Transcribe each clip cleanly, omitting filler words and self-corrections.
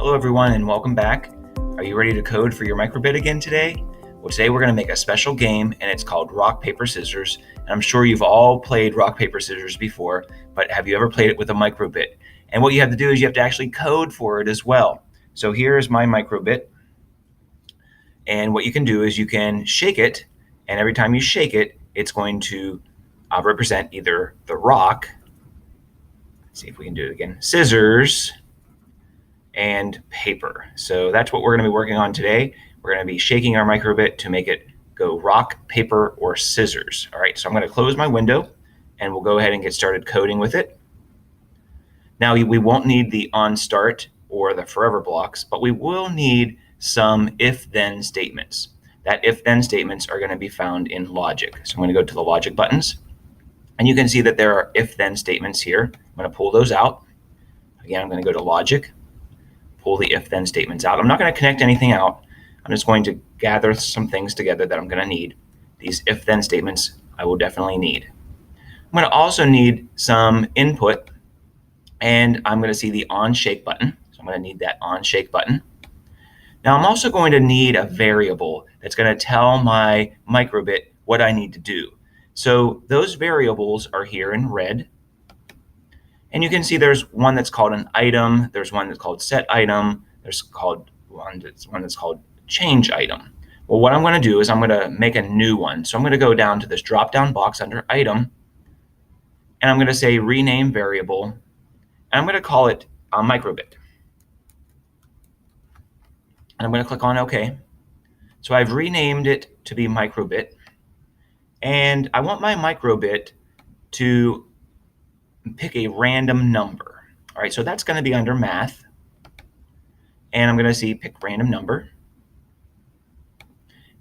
Hello everyone and welcome back. Are you ready to code for your MicroBit again today? Well, today we're going to make a special game and it's called Rock, Paper, Scissors. And I'm sure you've all played Rock, Paper, Scissors before, but have you ever played it with a MicroBit? And what you have to do is you have to actually code for it as well. So here's my MicroBit. And what you can do is you can shake it, and every time you shake it, it's going to represent either the rock, let's see if we can do it again, scissors, and paper. So that's what we're going to be working on today. We're going to be shaking our MicroBit to make it go rock, paper, or scissors. All right, so I'm going to close my window and we'll go ahead and get started coding with it. Now we won't need the on start or the forever blocks, but we will need some if-then statements. That if-then statements are going to be found in logic. So I'm going to go to the logic buttons, and you can see that there are if-then statements here. I'm going to pull those out. Again, I'm going to go to logic, pull the if-then statements out. I'm not going to connect anything out. I'm just going to gather some things together that I'm going to need. These if-then statements I will definitely need. I'm going to also need some input, and I'm going to see the on shake button. So I'm going to need that on shake button. Now I'm also going to need a variable that's going to tell my MicroBit what I need to do. So those variables are here in red. And you can see there's one that's called an item, there's one that's called set item, there's one that's called change item. Well, what I'm going to do is I'm going to make a new one. So I'm going to go down to this drop-down box under item, and I'm going to say rename variable, and I'm going to call it MicroBit. And I'm going to click on OK. So I've renamed it to be MicroBit, and I want my MicroBit to pick a random number. All right, so that's going to be under math, and I'm going to see pick random number.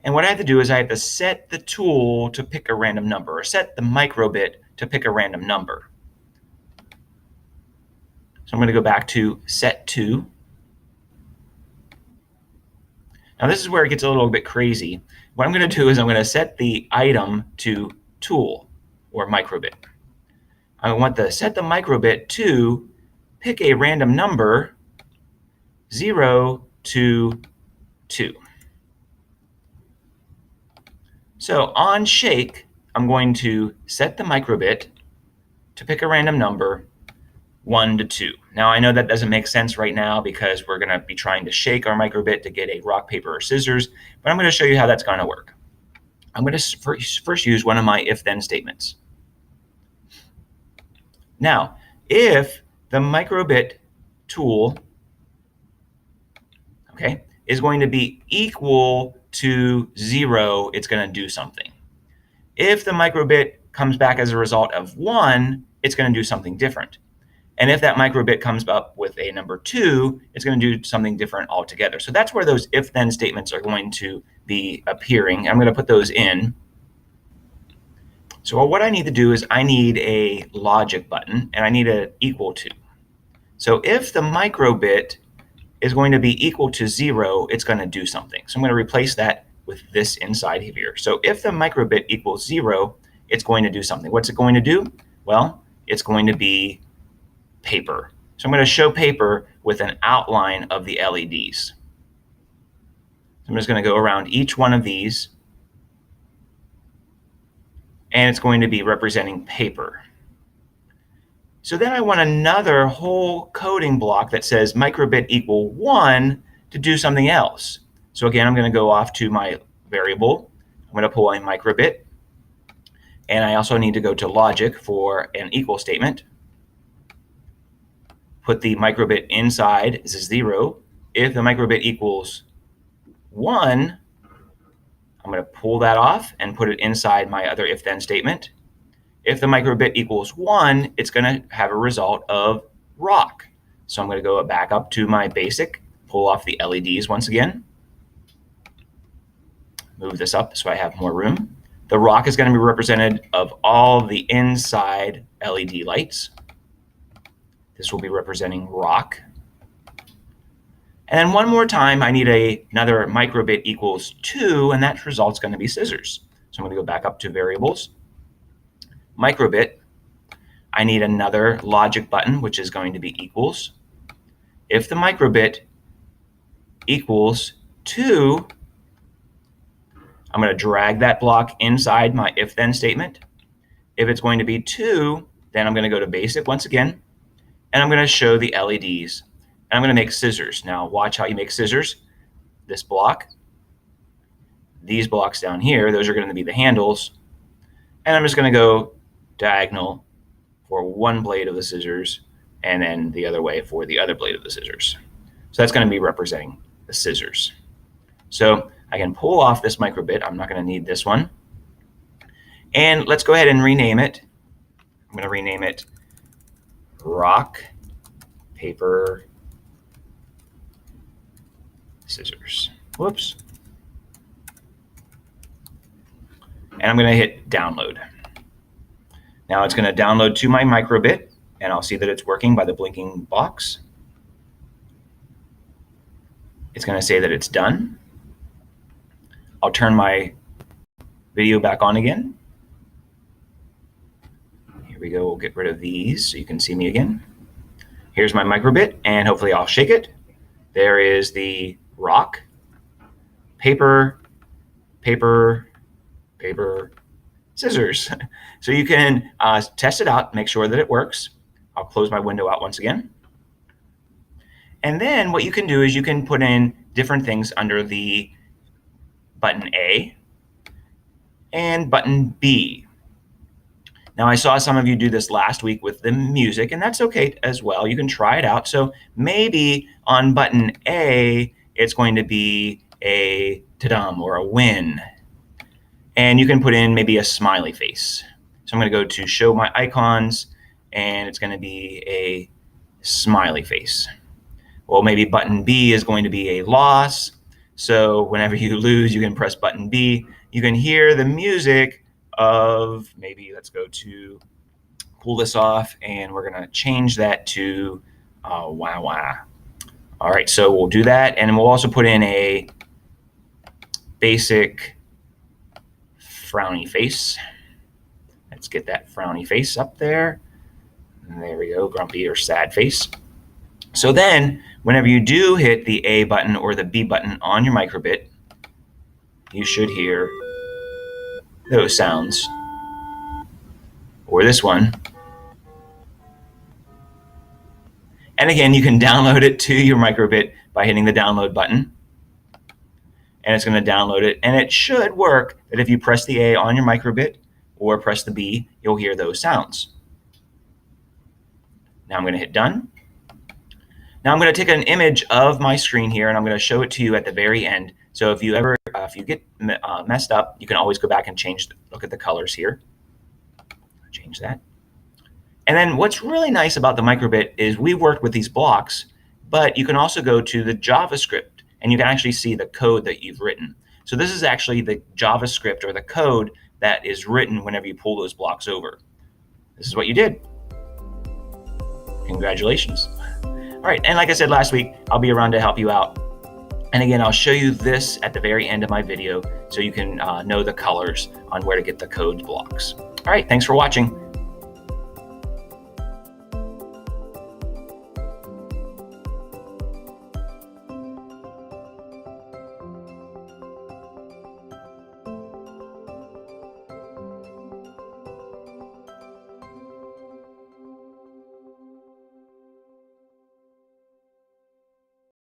And what I have to do is I have to set the tool to pick a random number, or set the MicroBit to pick a random number. So I'm going to go back to set to. Now this is where it gets a little bit crazy. What I'm going to do is I'm going to set the item to tool, or MicroBit. I want to set the MicroBit to pick a random number 0 to 2. So on shake, I'm going to set the MicroBit to pick a random number 1 to 2. Now I know that doesn't make sense right now because we're going to be trying to shake our MicroBit to get a rock, paper, or scissors, but I'm going to show you how that's going to work. I'm going to first use one of my if-then statements. Now, if the MicroBit tool, okay, is going to be equal to 0, it's going to do something. If the MicroBit comes back as a result of 1, it's going to do something different. And if that MicroBit comes up with a number 2, it's going to do something different altogether. So that's where those if-then statements are going to be appearing. I'm going to put those in. So what I need to do is I need a logic button, and I need an equal to. So if the MicroBit is going to be equal to 0, it's going to do something. So I'm going to replace that with this inside here. So if the MicroBit equals 0, it's going to do something. What's it going to do? Well, it's going to be paper. So I'm going to show paper with an outline of the LEDs. So I'm just going to go around each one of these, and it's going to be representing paper. So then I want another whole coding block that says MicroBit equal 1 to do something else. So again, I'm going to go off to my variable. I'm going to pull a MicroBit, and I also need to go to logic for an equal statement. Put the MicroBit inside is 0. If the MicroBit equals 1, I'm going to pull that off and put it inside my other if-then statement. If the MicroBit equals 1, it's going to have a result of rock. So I'm going to go back up to my basic, pull off the LEDs once again. Move this up so I have more room. The rock is going to be represented of all the inside LED lights. This will be representing rock. And then one more time, I need another MicroBit equals 2, and that result's going to be scissors. So I'm going to go back up to variables. MicroBit, I need another logic button, which is going to be equals. If the MicroBit equals 2. I'm going to drag that block inside my if-then statement. If it's going to be 2, then I'm going to go to basic once again, and I'm going to show the LEDs. And I'm going to make scissors. Now watch how you make scissors. This block, these blocks down here, those are going to be the handles. And I'm just going to go diagonal for one blade of the scissors, and then the other way for the other blade of the scissors. So that's going to be representing the scissors. So I can pull off this MicroBit. I'm not going to need this one. And let's go ahead and rename it. I'm going to rename it Rock, Paper, Scissors. Whoops. And I'm going to hit download. Now it's going to download to my MicroBit, and I'll see that it's working by the blinking box. It's going to say that it's done. I'll turn my video back on again. Here we go. We'll get rid of these so you can see me again. Here's my MicroBit, and hopefully I'll shake it. There is the rock, paper, paper, paper, scissors. So you can test it out, make sure that it works. I'll close my window out once again. And then what you can do is you can put in different things under the button A and button B. Now I saw some of you do this last week with the music, and that's okay as well. You can try it out. So maybe on button A, it's going to be a ta-dum or a win. And you can put in maybe a smiley face. So I'm going to go to show my icons, and it's going to be a smiley face. Well, maybe button B is going to be a loss. So whenever you lose, you can press button B. You can hear the music of, maybe let's go to pull this off, and we're going to change that to wah wah. All right, so we'll do that, and we'll also put in a basic frowny face. Let's get that frowny face up there. And there we go, grumpy or sad face. So then, whenever you do hit the A button or the B button on your MicroBit, you should hear those sounds. Or this one. And again, you can download it to your MicroBit by hitting the download button. And it's going to download it. And it should work that if you press the A on your MicroBit or press the B, you'll hear those sounds. Now I'm going to hit done. Now I'm going to take an image of my screen here, and I'm going to show it to you at the very end. So if you ever, if you get messed up, you can always go back and change, look at the colors here. Change that. And then what's really nice about the MicroBit is we worked with these blocks, but you can also go to the JavaScript, and you can actually see the code that you've written. So this is actually the JavaScript or the code that is written whenever you pull those blocks over. This is what you did. Congratulations. All right, and like I said last week, I'll be around to help you out. And again, I'll show you this at the very end of my video so you can know the colors on where to get the code blocks. All right, thanks for watching.